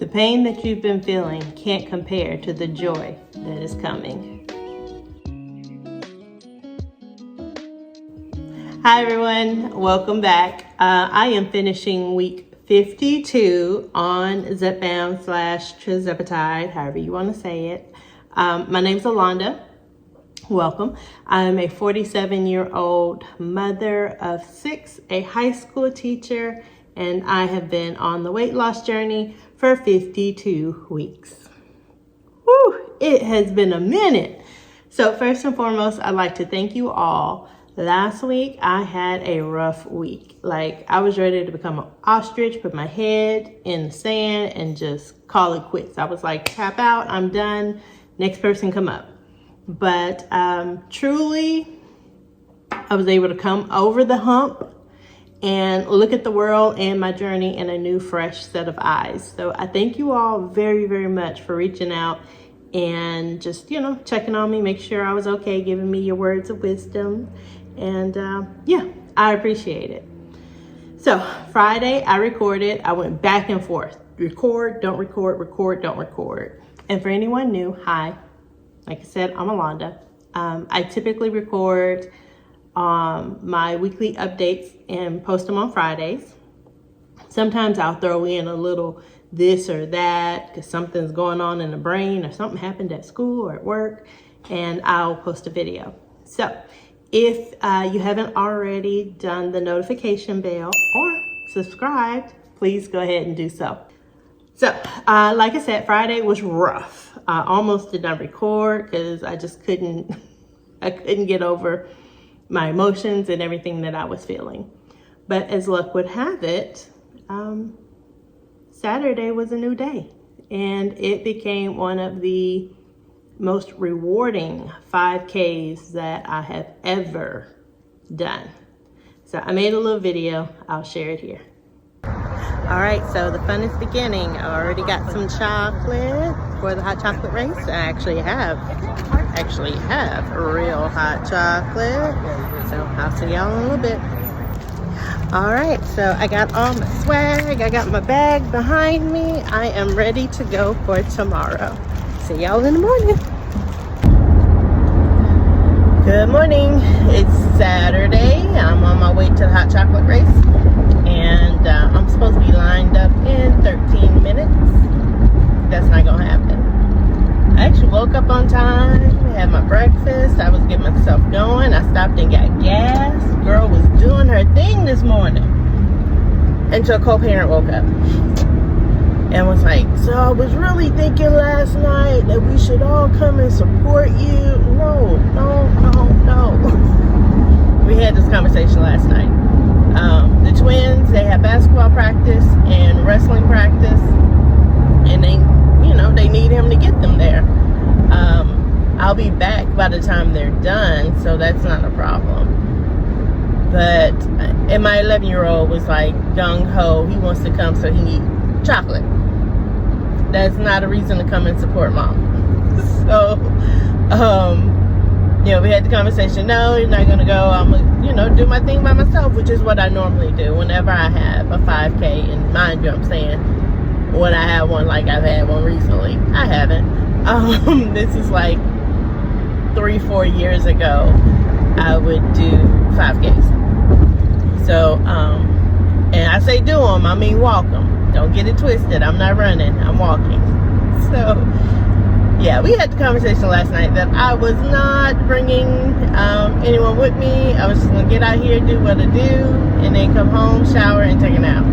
The pain that you've been feeling can't compare to the joy that is coming. Hi everyone, welcome back. I am finishing week 52 on Zepbound / tirzepatide, however you want to say it. My name's Alonda. Welcome. I'm a 47-year-old mother of 6, a high school teacher, and I have been on the weight loss journey for 52 weeks. Whew, it has been a minute. So first and foremost, I'd like to thank you all. Last week, I had a rough week. Like, I was ready to become an ostrich, put my head in the sand, and just call it quits. I was like, tap out, I'm done, next person come up. But truly, I was able to come over the hump and look at the world and my journey in a new, fresh set of eyes. So I thank you all very, very much for reaching out and just, checking on me, make sure I was okay, giving me your words of wisdom. And I appreciate it. So Friday, I recorded. I went back and forth. Record, don't record, record, don't record. And for anyone new, hi. Like I said, I'm Alonda. I typically record my weekly updates and post them on Fridays. Sometimes I'll throw in a little this or that because something's going on in the brain or something happened at school or at work, and I'll post a video. So if you haven't already done the notification bell or subscribed, please go ahead and do so. So like I said, Friday was rough. I almost did not record because I just couldn't get over my emotions and everything that I was feeling. But as luck would have it, Saturday was a new day, and it became one of the most rewarding 5Ks that I have ever done. So I made a little video. I'll share it here. All right, so the fun is beginning. I already got some chocolate for the hot chocolate race. I actually have real hot chocolate. So I'll see y'all in a little bit. All right, so I got all my swag. I got my bag behind me. I am ready to go for tomorrow. See y'all in the morning. Good morning. It's Saturday. I'm on my way to the hot chocolate race. And I'm supposed to be lined up in 13 minutes. That's not gonna happen. I actually woke up on time, had my breakfast, I was getting myself going. I stopped and got gas. Girl was doing her thing this morning until a co-parent woke up and was like, so I was really thinking last night that we should all come and support you. No. We had this conversation last night. The twins, they have basketball practice and wrestling practice, and they need him to get them there. I'll be back by the time they're done, so that's not a problem. But and my 11-year-old was like gung-ho. He wants to come, so he needs chocolate. That's not a reason to come and support mom. So, we had the conversation. No, you're not gonna go. I'm gonna, do my thing by myself, which is what I normally do whenever I have a 5K. And mind you, I'm saying when I have one, like I've had one recently. I haven't. This is like 3-4 years ago. I would do 5Ks. So, and I say do them, I mean walk them. Don't get it twisted. I'm not running. I'm walking. So, yeah, we had the conversation last night that I was not bringing anyone with me. I was just going to get out here, do what I do, and then come home, shower, and take a nap.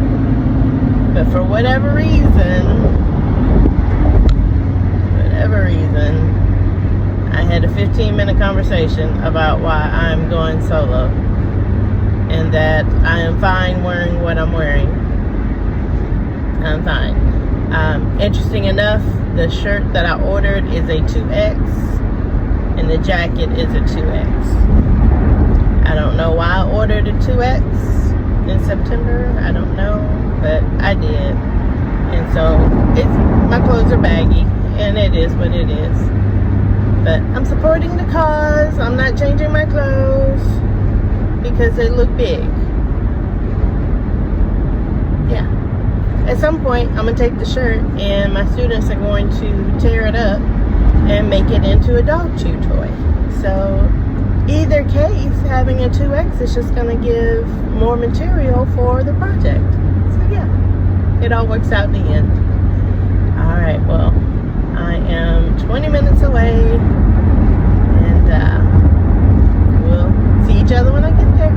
But for whatever reason, I had a 15-minute conversation about why I'm going solo and that I am fine wearing what I'm wearing. I'm fine. Interesting enough, the shirt that I ordered is a 2X and the jacket is a 2X. I don't know why I ordered a 2X in September. I don't know, but I did. And so my clothes are baggy, and it is what it is. But I'm supporting the cause. I'm not changing my clothes because they look big. Yeah. at some point, I'm gonna take the shirt and my students are going to tear it up and make it into a dog chew toy. So either case, having a 2X is just gonna give more material for the project. So yeah, it all works out in the end. All right, well, I am 20 minutes away, and we'll see each other when I get there.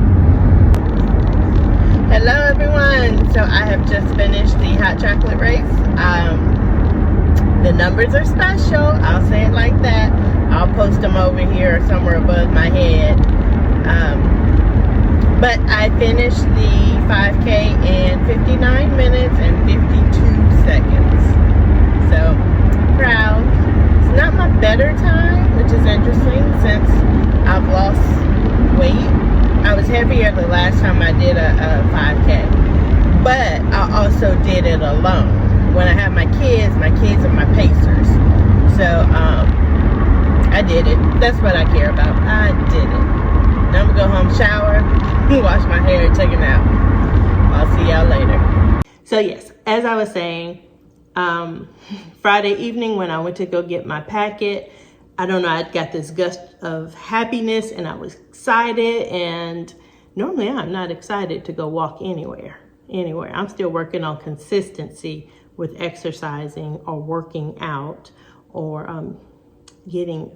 Hello everyone. So I have just finished the hot chocolate race. The numbers are special, I'll say it like that. I'll post them over here or somewhere above my head. But I finished the 5K in 59 minutes and 52 seconds. So, proud. It's not my better time, which is interesting since I've lost weight. I was heavier the last time I did a 5K. But I also did it alone. When I have my kids are my pacers. So, I did it. That's what I care about. I did it. Now I'm gonna go home, shower, wash my hair, and take a nap. I'll see y'all later. So yes, as I was saying, Friday evening when I went to go get my packet, I don't know, I got this gust of happiness and I was excited, and normally I'm not excited to go walk anywhere. I'm still working on consistency with exercising or working out or getting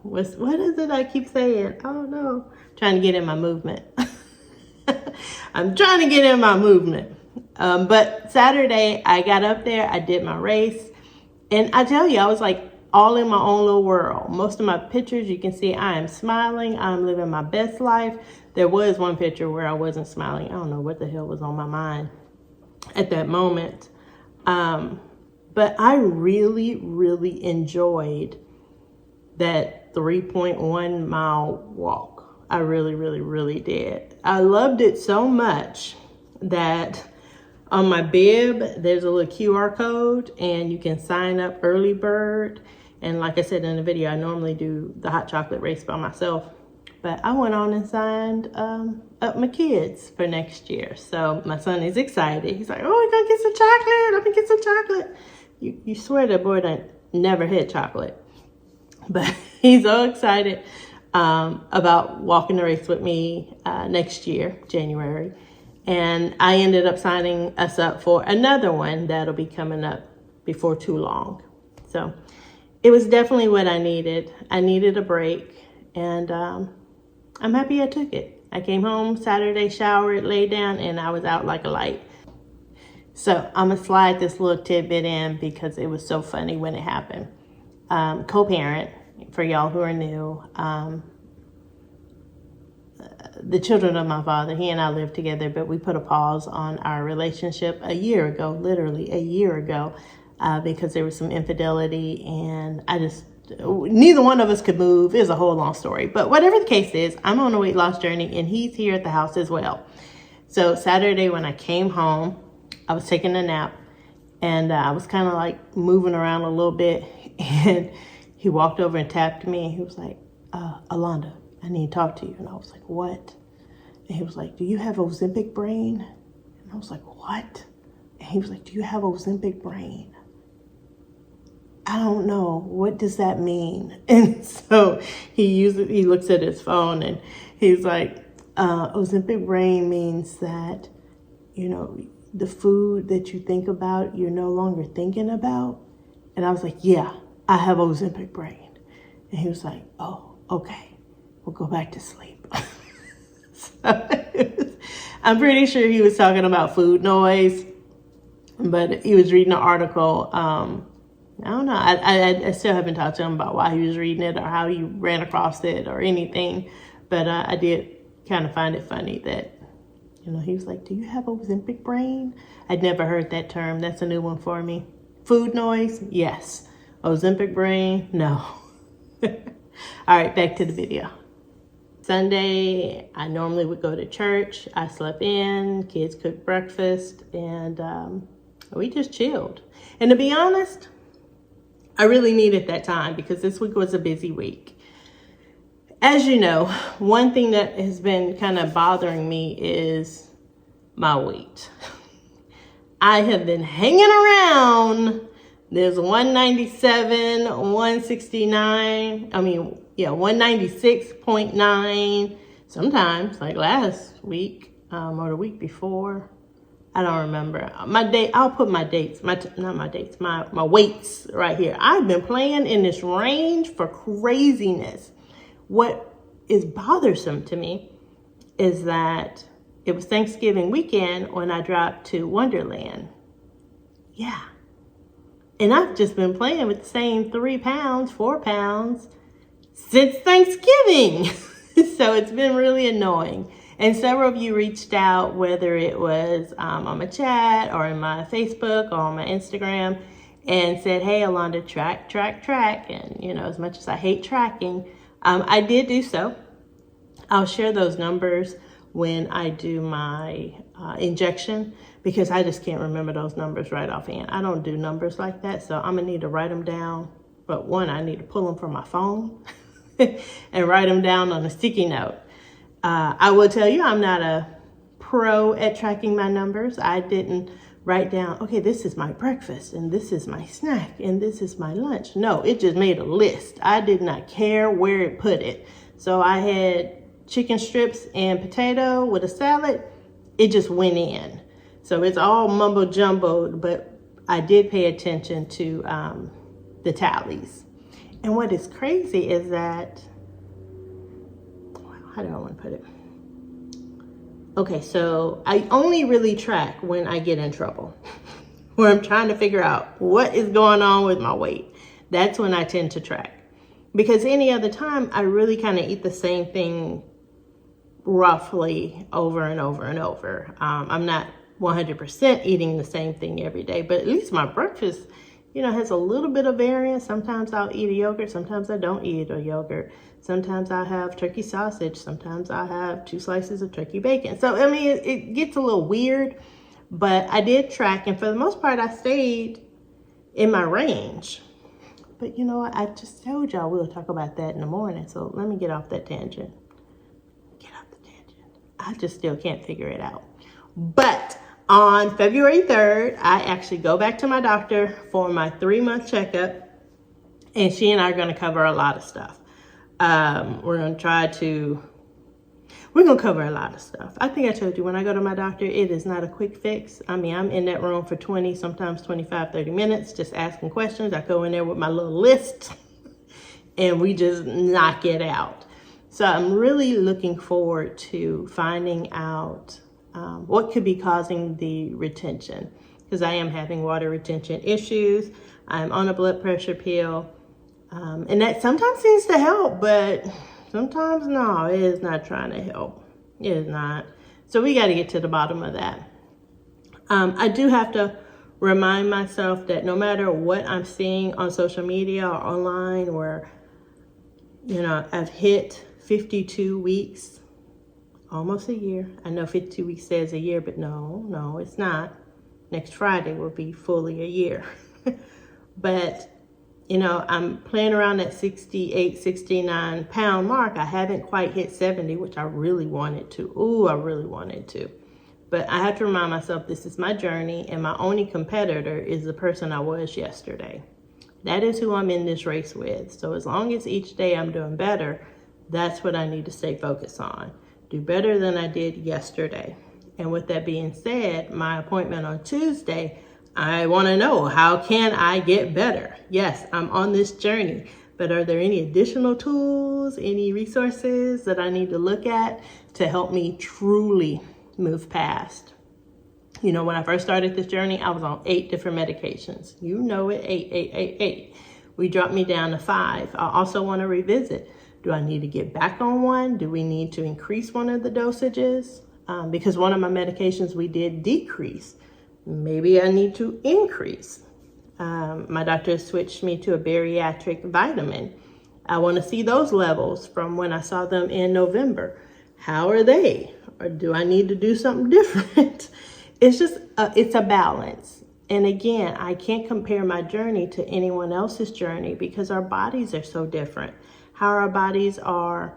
what is it I keep saying? Oh no, trying to get in my movement. I'm trying to get in my movement. But Saturday I got up there, I did my race, and I tell you, I was like all in my own little world. Most of my pictures, you can see I am smiling, I'm living my best life. There was one picture where I wasn't smiling. I don't know what the hell was on my mind at that moment. But I really enjoyed that 3.1 mile walk. I really did. I loved it so much that on my bib, there's a little QR code and you can sign up early bird. And like I said in the video, I normally do the hot chocolate race by myself, but I went on and signed up my kids for next year. So my son is excited. He's like, oh, we're gonna get some chocolate. I'm gonna get some chocolate. You swear that boy done never had chocolate. But he's so excited about walking the race with me next year, January. And I ended up signing us up for another one that'll be coming up before too long. So it was definitely what I needed. I needed a break, and I'm happy I took it. I came home Saturday, showered, laid down, and I was out like a light. So I'm gonna slide this little tidbit in because it was so funny when it happened. Co-parent, for y'all who are new, the children of my father, he and I lived together, but we put a pause on our relationship a year ago, literally a year ago, because there was some infidelity, and neither one of us could move. It's a whole long story, but whatever the case is, I'm on a weight loss journey and he's here at the house as well. So Saturday when I came home, I was taking a nap, and I was kind of like moving around a little bit, and he walked over and tapped me, and he was like, Alonda, I need to talk to you. And I was like, what? And he was like, do you have Ozempic brain? And I was like, what? And he was like, do you have Ozempic brain? I don't know. What does that mean? And so he looks at his phone and he's like, Ozempic brain means that, you know, the food that you think about, you're no longer thinking about. And I was like, yeah, I have Ozempic brain. And he was like, oh, okay, we'll go back to sleep. So I'm pretty sure he was talking about food noise, but he was reading an article. I don't know. I still haven't talked to him about why he was reading it or how he ran across it or anything. But I did kind of find it funny that, you know, he was like, do you have Ozempic brain? I'd never heard that term. That's a new one for me. Food noise? Yes. Ozempic brain? No. All right, back to the video. Sunday, I normally would go to church. I slept in, kids cooked breakfast, and we just chilled. And to be honest, I really needed that time because this week was a busy week. As you know, one thing that has been kind of bothering me is my weight. I have been hanging around. There's 197, 169. 196.9. Sometimes, like last week or the week before. I don't remember. I'll put my dates, my weights right here. I've been playing in this range for craziness. What is bothersome to me is that it was Thanksgiving weekend when I dropped to Wonderland. Yeah. And I've just been playing with the same 3 pounds, 4 pounds since Thanksgiving. So it's been really annoying. And several of you reached out, whether it was on my chat or in my Facebook or on my Instagram, and said, hey, Alonda, track. And, as much as I hate tracking, I did do so. I'll share those numbers when I do my injection, because I just can't remember those numbers right offhand. I don't do numbers like that, so I'm going to need to write them down. But one, I need to pull them from my phone and write them down on a sticky note. I will tell you, I'm not a pro at tracking my numbers. I didn't write down, okay, this is my breakfast, and this is my snack, and this is my lunch. No, it just made a list. I did not care where it put it. So I had chicken strips and potato with a salad. It just went in. So it's all mumbo jumbo, but I did pay attention to the tallies. And what is crazy is that, how do I want to put it? Okay, so I only really track when I get in trouble, where I'm trying to figure out what is going on with my weight. That's when I tend to track. Because any other time, I really kind of eat the same thing roughly over and over and over. I'm not 100% eating the same thing every day, but at least my breakfast, has a little bit of variance. Sometimes I'll eat a yogurt. Sometimes I don't eat a yogurt. Sometimes I have turkey sausage. Sometimes I have 2 slices of turkey bacon. So, it gets a little weird, but I did track. And for the most part, I stayed in my range. But you know what? I just told y'all we'll talk about that in the morning. So let me get off that tangent. I just still can't figure it out. But on February 3rd, I actually go back to my doctor for my 3-month checkup, and she and I are going to cover a lot of stuff. We're going to cover a lot of stuff. I think I told you when I go to my doctor, it is not a quick fix. I'm in that room for 20, sometimes 25, 30 minutes, just asking questions. I go in there with my little list and we just knock it out. So I'm really looking forward to finding out what could be causing the retention, because I am having water retention issues. I'm on a blood pressure pill, and that sometimes seems to help, but sometimes no, it is not trying to help. It is not. So we got to get to the bottom of that. I do have to remind myself that no matter what I'm seeing on social media or online, where I've hit 52 weeks, almost a year. I know 52 weeks says a year, but no, it's not. Next Friday will be fully a year. But, I'm playing around that 68, 69 pound mark. I haven't quite hit 70, which I really wanted to. I really wanted to. But I have to remind myself this is my journey, and my only competitor is the person I was yesterday. That is who I'm in this race with. So as long as each day I'm doing better, that's what I need to stay focused on. Do better than I did yesterday. And with that being said, my appointment on Tuesday, I want to know, how can I get better? Yes, I'm on this journey, but are there any additional tools, any resources that I need to look at to help me truly move past? When I first started this journey, I was on 8 different medications. You know it, 8. We dropped me down to 5. I also want to revisit. Do I need to get back on one? Do we need to increase one of the dosages? Because one of my medications we did decrease. Maybe I need to increase. My doctor switched me to a bariatric vitamin. I want to see those levels from when I saw them in November. How are they? Or do I need to do something different? It's just, it's a balance. And again, I can't compare my journey to anyone else's journey because our bodies are so different. How our bodies are,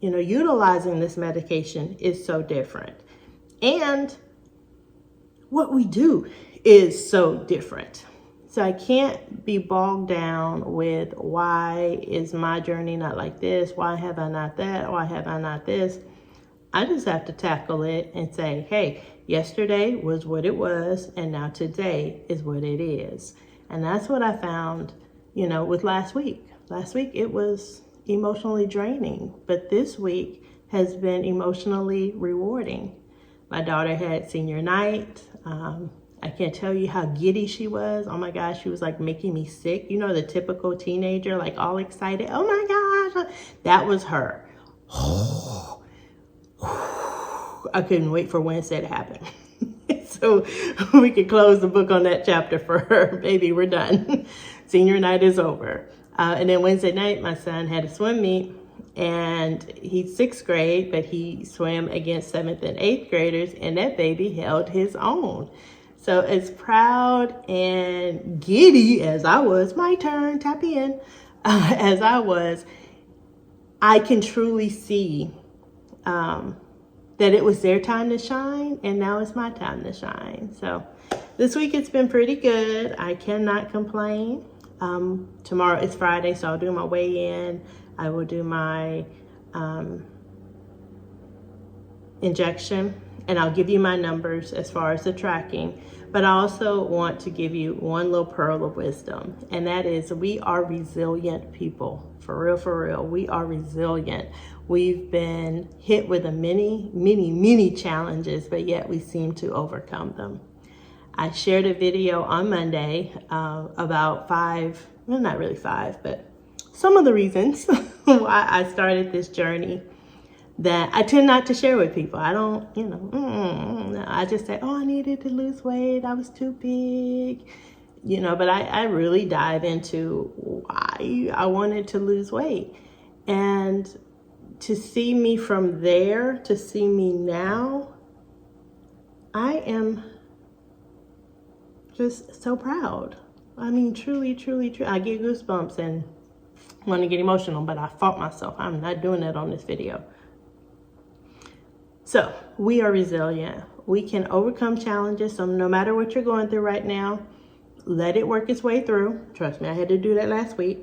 utilizing this medication is so different. And what we do is so different. So I can't be bogged down with why is my journey not like this? Why have I not that? Why have I not this? I just have to tackle it and say, hey, yesterday was what it was, and now today is what it is. And that's what I found, you know, with last week. Last week it was emotionally draining, but this week has been emotionally rewarding. My daughter had senior night. I can't tell you how giddy she was. Oh my gosh, she was like making me sick. You know, the typical teenager, like all excited. Oh my gosh, that was her. I couldn't wait for Wednesday to happen. So we could close the book on that chapter for her. Baby, we're done. Senior night is over. And then Wednesday night, my son had a swim meet, and he's 6th grade, but he swam against 7th and 8th graders, and that baby held his own. So as proud and giddy as I was, my turn, tap in, as I was, I can truly see that it was their time to shine, and now it's my time to shine. So this week it's been pretty good. I cannot complain. Tomorrow is Friday, so I'll do my weigh-in. I will do my injection, and I'll give you my numbers as far as the tracking. But I also want to give you one little pearl of wisdom, and that is we are resilient people. For real, we are resilient. We've been hit with many challenges, but yet we seem to overcome them. I shared a video on Monday about 5, well, not really 5, but some of the reasons why I started this journey that I tend not to share with people. I don't, you know, I just say, oh, I needed to lose weight. I was too big, you know, but I really dive into why I wanted to lose weight. And to see me from there, to see me now, I am just so proud. I mean, truly. I get goosebumps and want to get emotional, but I fought myself. I'm not doing that on this video. So we are resilient. We can overcome challenges. So no matter what you're going through right now, let it work its way through. Trust me, I had to do that last week,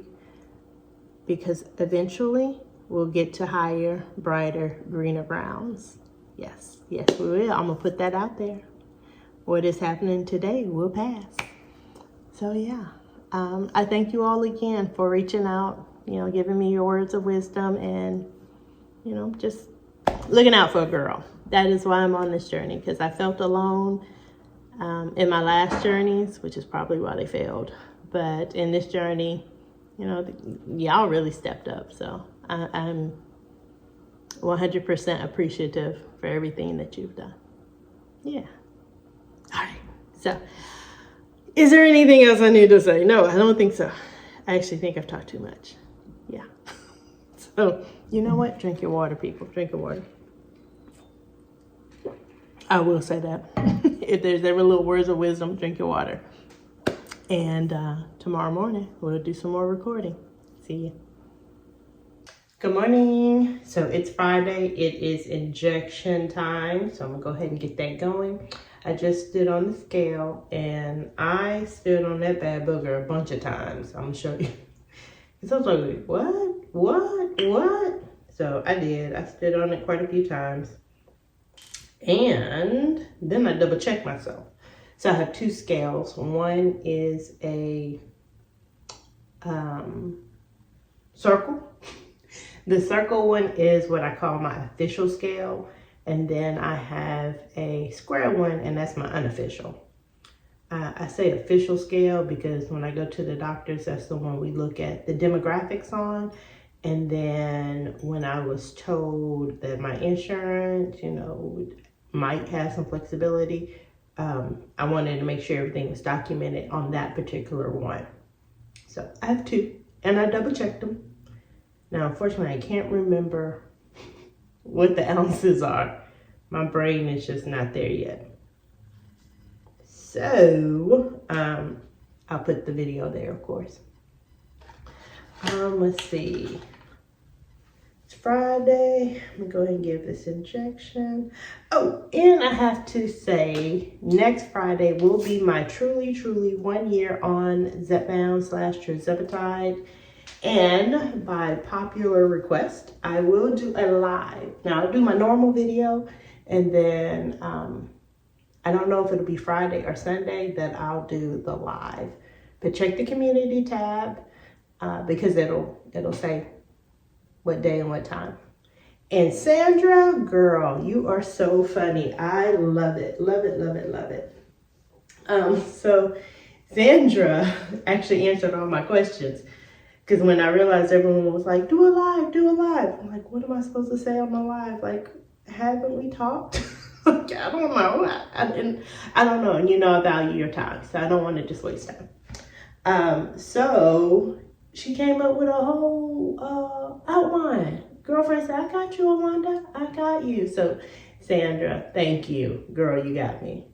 because eventually we'll get to higher, brighter, greener grounds. Yes, we will. I'm gonna put that out there. What is happening today will pass. So yeah, I thank you all again for reaching out, you know, giving me your words of wisdom, and, you know, just looking out for a girl. That is why I'm on this journey, because I felt alone in my last journeys, which is probably why they failed. But in this journey, you know, y'all really stepped up. So I'm 100% appreciative for everything that you've done. Yeah. All right. So is there anything else I need to say? No, I don't think so. I actually think I've talked too much. Yeah. So you know what? Drink your water, people. Drink your water. I will say that. If there's ever little words of wisdom, drink your water. And tomorrow morning, we'll do some more recording. See you. Good morning. So it's Friday. It is injection time. So I'm going to go ahead and get that going. I just stood on the scale, and I stood on that bad booger a bunch of times. I'm going to show you. Because I was like, what? So I did. I stood on it quite a few times. And then I double checked myself. So I have 2 scales. One is a circle. The circle one is what I call my official scale. And then I have a square one, and that's my unofficial. I say official scale because when I go to the doctors, that's the one we look at the demographics on. And then when I was told that my insurance, you know, might have some flexibility, I wanted to make sure everything was documented on that particular one. So I have 2, and I double checked them. Now, unfortunately, I can't remember what the ounces are. My brain is just not there yet. So I'll put the video there, of course. Let's see. It's Friday. I'm gonna go ahead and give this injection. Oh, and I have to say, next Friday will be my truly 1 year on Zepbound / tirzepatide. And by popular request, I will do a live. Now I'll do my normal video, and then I don't know if it'll be Friday or Sunday that I'll do the live. But check the community tab because it'll say what day and what time. And Sandra, girl, you are so funny. I love it, love it, love it, love it. So Sandra actually answered all my questions, because when I realized everyone was like, do a live, do a live. I'm like, what am I supposed to say on my live? Like, haven't we talked? Like, I don't know. I don't know. And you know, I value your time, so I don't want to just waste time. So she came up with a whole outline. Girlfriend said, I got you, Alonda. I got you. So, Sandra, thank you. Girl, you got me.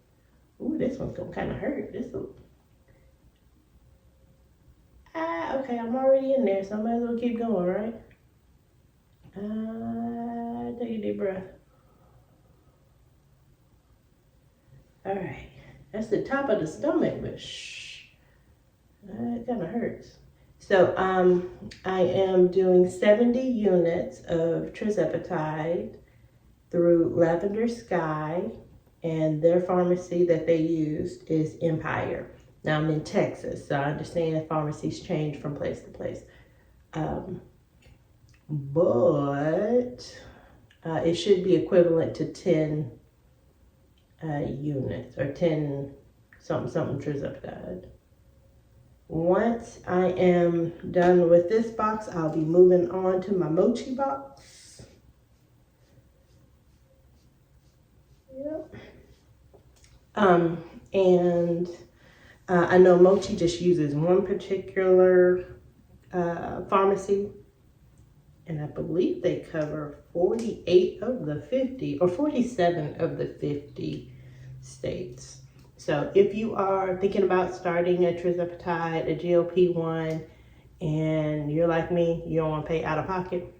Ooh, this one's going to kind of hurt. Okay, I'm already in there, so I might as well keep going, right? Take a deep breath. All right. That's the top of the stomach, but shh. It kind of hurts. So I am doing 70 units of tirzepatide through Lavender Sky, and their pharmacy that they used is Empire. Now I'm in Texas, so I understand that pharmacies change from place to place. But it should be equivalent to 10 units or 10 something tirzepatide. Once I am done with this box, I'll be moving on to my Mochi box. Yep. And I know Mochi just uses one particular pharmacy, and I believe they cover 48 of the 50 or 47 of the 50 states. So if you are thinking about starting a tirzepatide, a GLP1, and you're like me, you don't want to pay out of pocket,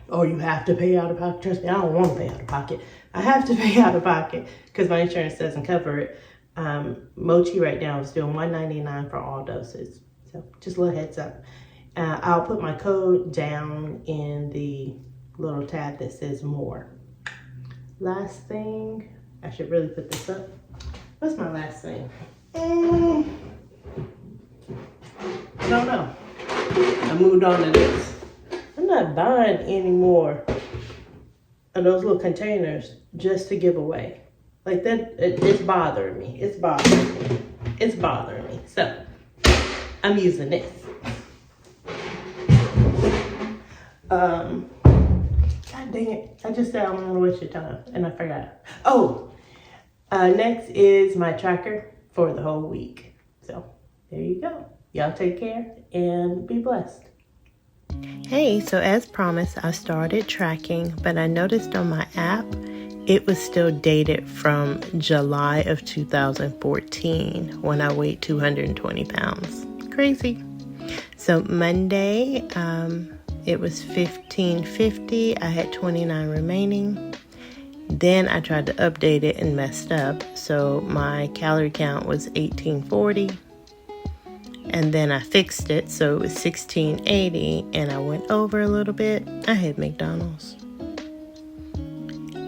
or you have to pay out of pocket. Trust me, I don't want to pay out of pocket. I have to pay out of pocket because my insurance doesn't cover it. Mochi right now is doing $199 for all doses. So just a little heads up. I'll put my code down in the little tab that says more. Last thing, I should really put this up. What's my last thing? I don't know. I moved on to this. I'm not buying any more of those little containers just to give away. Like that, it's bothering me. It's bothering me. It's bothering me. So I'm using this. God dang it. I just said I don't want to waste your time and I forgot. Oh, next is my tracker for the whole week. So there you go. Y'all take care and be blessed. Hey, so as promised, I started tracking, but I noticed on my app, it was still dated from July of 2014 when I weighed 220 pounds. Crazy. So Monday, it was 1550. I had 29 remaining. Then I tried to update it and messed up. So my calorie count was 1840. And then I fixed it. So it was 1680 and I went over a little bit. I had McDonald's.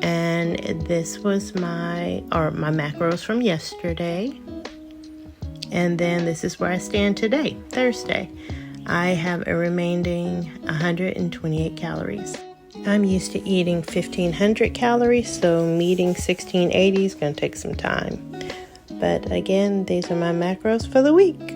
And this was my macros from yesterday. And then this is where I stand today, Thursday. I have a remaining 128 calories. I'm used to eating 1,500 calories, so meeting 1680 is going to take some time. But again, these are my macros for the week.